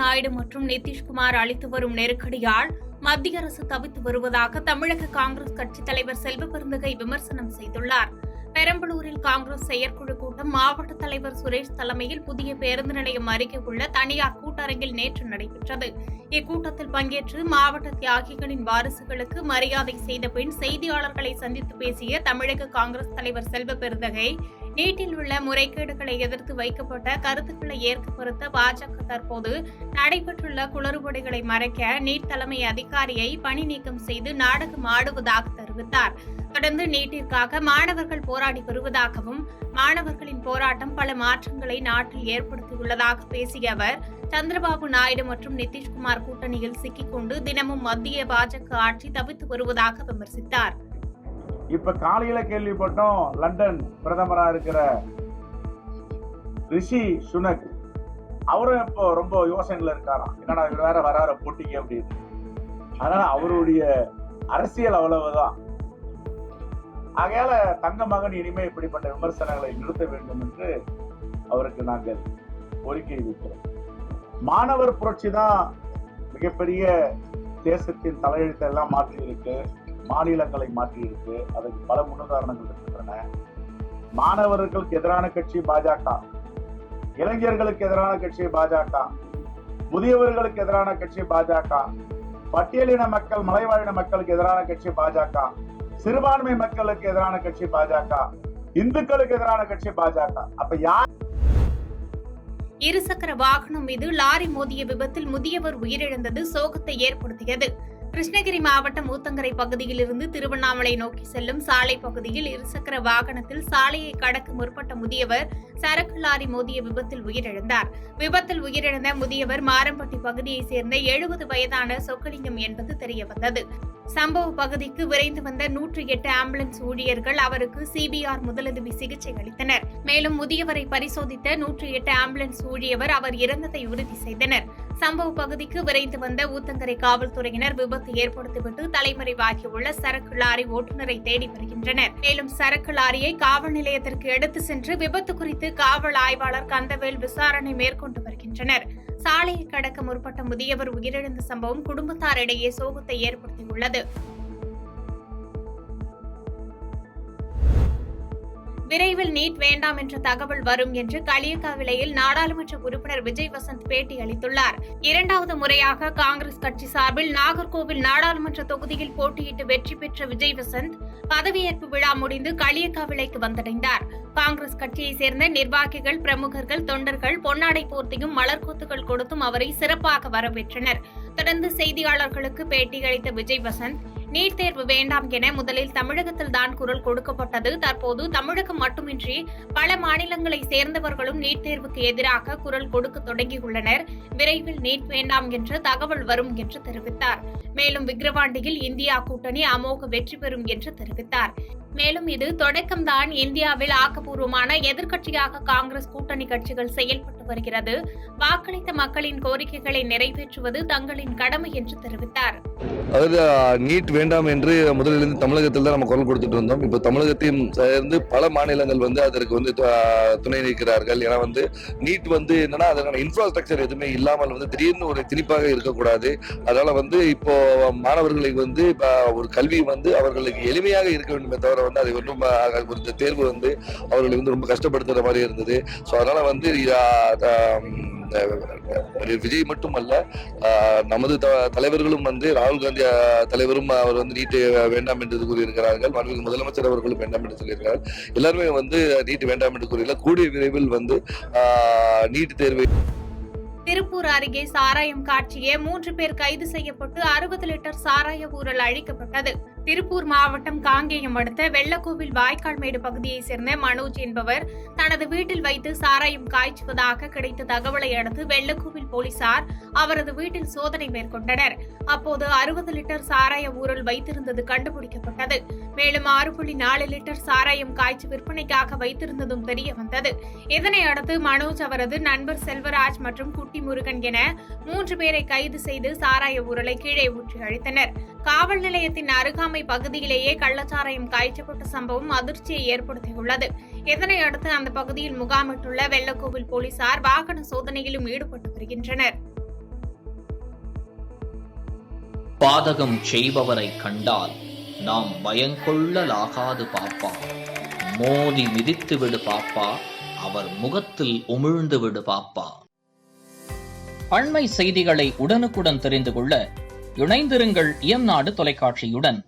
நாயுடு மற்றும் நிதிஷ்குமார் அளித்து வரும் நெருக்கடியால் மத்திய அரசு தவித்து வருவதாக தமிழக காங்கிரஸ் கட்சித் தலைவர் செல்வ பெருந்தகை விமர்சனம் செய்துள்ளார். பெரம்பலூரில் காங்கிரஸ் செயற்குழு கூட்டம் மாவட்ட தலைவர் சுரேஷ் தலைமையில் புதிய பேருந்து நிலையம் அருகே உள்ள தனியார் கூட்டரங்கில் நேற்று நடைபெற்றது. இக்கூட்டத்தில் பங்கேற்று மாவட்ட தியாகிகளின் வாரிசுகளுக்கு மரியாதை செய்த பின் செய்தியாளர்களை சந்தித்து பேசிய தமிழக காங்கிரஸ் தலைவர் செல்வ பெருந்தகை, நீட்டில் உள்ள முறைகேடுகளை எதிர்த்து வைக்கப்பட்ட கருத்துக்களை ஏற்க மறுத்த பாஜக தற்போது நடைபெற்றுள்ள குளறுபடிகளை மறைக்க நீட் தலைமை அதிகாரியை பணி நீக்கம் செய்து நாடகம் ஆடுவதாக தெரிவித்தார். தொடர்ந்து நீட்டிற்காக மாணவர்கள் போராடி வருவதாகவும் மாணவர்களின் போராட்டம் பல மாற்றங்களை நாட்டில் ஏற்படுத்தியுள்ளதாக பேசிய அவர், சந்திரபாபு நாயுடு மற்றும் நிதிஷ்குமார் கூட்டணியில் சிக்கிக்கொண்டு தினமும் மத்திய பாஜக ஆட்சி தவித்து வருவதாக விமர்சித்தார். இப்ப காலையில கேள்விப்பட்டோம், லண்டன் பிரதமரா இருக்கிற ரிஷி சுனக் அவரும் இப்போ ரொம்ப யோசனைல இருக்காராம். என்னடா இவர் வேற வராற போட்டிக்கு அப்படின்னு. அதனால அவருடைய அரசியல் அவ்வளவுதான். ஆகையால தங்க மகன் இனிமே இப்படிப்பட்ட விமர்சனங்களை நிறுத்த வேண்டும் என்று அவருக்கு நாங்கள் கோரிக்கை வைக்கிறோம். மாணவர் புரட்சி தான் மிகப்பெரிய தேசத்தின் தலையெழுத்தை எல்லாம் மாற்றி இருக்கு, மாநிலங்களை மாற்றி இருக்கு. அதுக்கு பல முன்னுதாரணங்கள் இருக்கின்றன. மாணவர்களுக்கு எதிரான கட்சி பாஜக, இளைஞர்களுக்கு எதிரான கட்சி பாஜக, முதியவர்களுக்கு எதிரான கட்சி பாஜக, பட்டியலின மக்கள் மலைவாழின மக்களுக்கு எதிரான கட்சி பாஜக, சிறுபான்மை மக்களுக்கு எதிரான கட்சி பாஜக, இந்துக்களுக்கு எதிரான கட்சி பாஜக. அப்ப யார்? இருசக்கர வாகனம் மீது லாரி மோதிய விபத்தில் முதியவர் உயிரிழந்தது சோகத்தை ஏற்படுத்தியது. கிருஷ்ணகிரி மாவட்டம் ஊத்தங்கரை பகுதியில் இருந்து திருவண்ணாமலை நோக்கி செல்லும் சாலை பகுதியில் இருசக்கர வாகனத்தில் சாலையை கடக்க முற்பட்ட முதியவர் சரக்கு லாரி மோதிய விபத்தில் உயிரிழந்தார். விபத்தில் உயிரிழந்த முதியவர் மாரம்பட்டி பகுதியைச் சேர்ந்த 70 வயதான சொக்கலிங்கம் என்பது தெரியவந்தது. சம்பவ பகுதிக்கு விரைந்து வந்த 108 ஆம்புலன்ஸ் ஊழியர்கள் அவருக்கு CPR முதலுதவி சிகிச்சை அளித்தனர். மேலும் முதியவரை பரிசோதித்த 108 ஆம்புலன்ஸ் ஊழியர் அவர் இறந்ததை உறுதி செய்தனர். சம்பவ பகுதிக்கு விரைந்து வந்த ஊத்தங்கரை காவல்துறையினர் விபத்து ஏற்படுத்திவிட்டு தலைமறைவாகியுள்ள சரக்கு லாரி ஓட்டுநரை தேடி வருகின்றனர். மேலும் சரக்கு லாரியை காவல் நிலையத்திற்கு எடுத்து சென்று விபத்து குறித்து காவல் ஆய்வாளர் கந்தவேல் விசாரணை மேற்கொண்டு வருகின்றனர். சாலையை கடக்க முற்பட்ட முதியவர் உயிரிழந்த சம்பவம் குடும்பத்தாரிடையே சோகத்தை ஏற்படுத்தியுள்ளது. விரைவில் நீட் வேண்டாம் என்ற தகவல் வரும் என்று களியக்காவிளையில் நாடாளுமன்ற உறுப்பினர் விஜய் வசந்த் பேட்டி அளித்துள்ளார். 2வது முறையாக காங்கிரஸ் கட்சி சார்பில் நாகர்கோவில் நாடாளுமன்ற தொகுதியில் போட்டியிட்டு வெற்றி பெற்ற விஜய் வசந்த் பதவியேற்பு விழா முடிந்து களியக்காவிளைக்கு வந்தடைந்தார். காங்கிரஸ் கட்சியைச் சேர்ந்த நிர்வாகிகள், பிரமுகர்கள், தொண்டர்கள் பொன்னாடை போர்த்தியும் மலர்கொத்துகள் கொடுத்தும் அவரை சிறப்பாக வரவேற்றனர். தொடர்ந்து செய்தியாளர்களுக்கு பேட்டியளித்த விஜய் வசந்த், நீட் தேர்வு வேண்டாம் என முதலில் தமிழகத்தில் தான் குரல் கொடுக்கப்பட்டது. தற்போது தமிழகம் மட்டுமின்றி பல மாநிலங்களை சேர்ந்தவர்களும் நீட் தேர்வுக்கு எதிராக குரல் கொடுக்க தொடங்கியுள்ளனர். விரைவில் நீட் வேண்டாம் என்ற தகவல் வரும் என்று தெரிவித்தார். மேலும் விக்கிரவாண்டியில் இந்தியா கூட்டணி அமோக வெற்றி பெறும் என்று தெரிவித்தார். மேலும் இது தொடக்கம்தான். இந்தியாவில் ஆக்கப்பூர்வமான எதிர்க்கட்சியாக காங்கிரஸ் கூட்டணி கட்சிகள் செயல்பட்டு வருகிறது. வாக்களித்த மக்களின் கோரிக்கைகளை நிறைவேற்றுவது தங்களின் கடமை என்று தெரிவித்தார். அதாவது நீட் வேண்டாம் என்று முதலிலிருந்து தமிழகத்தில் தான் நம்ம குரல் கொடுத்துட்டு இருந்தோம். இப்போ தமிழகத்தையும் சேர்ந்து பல மாநிலங்கள் அதற்கு துணை நிற்கிறார்கள். ஏன்னா நீட் என்னன்னா அதற்கான இன்ஃப்ராஸ்ட்ரக்சர் எதுவுமே இல்லாமல் திடீர்னு ஒரு திணிப்பாக இருக்கக்கூடாது. அதனால இப்போ மாணவர்களுக்கு ஒரு கல்வி அவர்களுக்கு எளிமையாக இருக்க வேண்டுமே தவிர அதை ஒரு தேர்வு அவர்களை ரொம்ப கஷ்டப்படுத்துற மாதிரி இருந்தது. ஸோ அதனால விஜய் மட்டுமல்ல, நமது தலைவர்களும் ராகுல் காந்தி தலைவரும் அவர் நீட் வேண்டாம் என்று கூறியிருக்கிறார்கள். மாண்புமிகு முதலமைச்சர் அவர்களும் வேண்டாம் என்று சொல்லியிருக்கிறார்கள். எல்லாருமே நீட் வேண்டாம் என்று கூறியிருக்கிறார். கூடிய விரைவில் நீட் தேர்வை. திருப்பூர் அருகே சாராயம் காட்சிய 3 பேர் கைது செய்யப்பட்டு 60 லிட்டர் சாராய ஊழல் அழிக்கப்பட்டது. திருப்பூர் மாவட்டம் காங்கேயம் அடுத்த வெள்ளக்கோவில் வாய்க்கால்மேடு பகுதியைச் சேர்ந்த மனோஜ் என்பவர் தனது வீட்டில் வைத்து சாராயம் காய்ச்சுவதாக கிடைத்த தகவலை அடுத்து வெள்ளக்கோவில் போலீசார் அவரது வீட்டில் சோதனை மேற்கொண்டனர். அப்போது 60 லிட்டர் சாராய ஊழல் வைத்திருந்தது கண்டுபிடிக்கப்பட்டது. மேலும் 6.4 லிட்டர் சாராயம் காய்ச்சி விற்பனைக்காக வைத்திருந்ததும் தெரியவந்தது. இதனை அடுத்து மனோஜ், அவரது நண்பர் செல்வராஜ் மற்றும் குட்டி முருகன் என 3 பேரை கைது செய்து சாராய ஊழலை கீழே ஊற்றி அழித்தனர். காவல் நிலையத்தின் அருகாமை பகுதியிலேயே கள்ளச்சாராயம் காய்ச்சப்பட்ட சம்பவம் அதிர்ச்சியை ஏற்படுத்தியுள்ளது. இதனை அடுத்து அந்த பகுதியில் முகாமிட்டுள்ள வெள்ளக்கோவில் போலீசார் வாகன சோதனையிலும் ஈடுபட்டு வருகின்றனர். பாதகம் செய்பவரை கண்டால் நாம் பயங்கொள்ளலாகாது பாப்பா. மோதி மிதித்து விடு பாப்பா, அவர் முகத்தில் உமிழ்ந்து விடு பாப்பா. அண்மை செய்திகளை உடனுக்குடன் தெரிந்து கொள்ள இணைந்திருங்கள் இயம்நாடு தொலைக்காட்சியுடன்.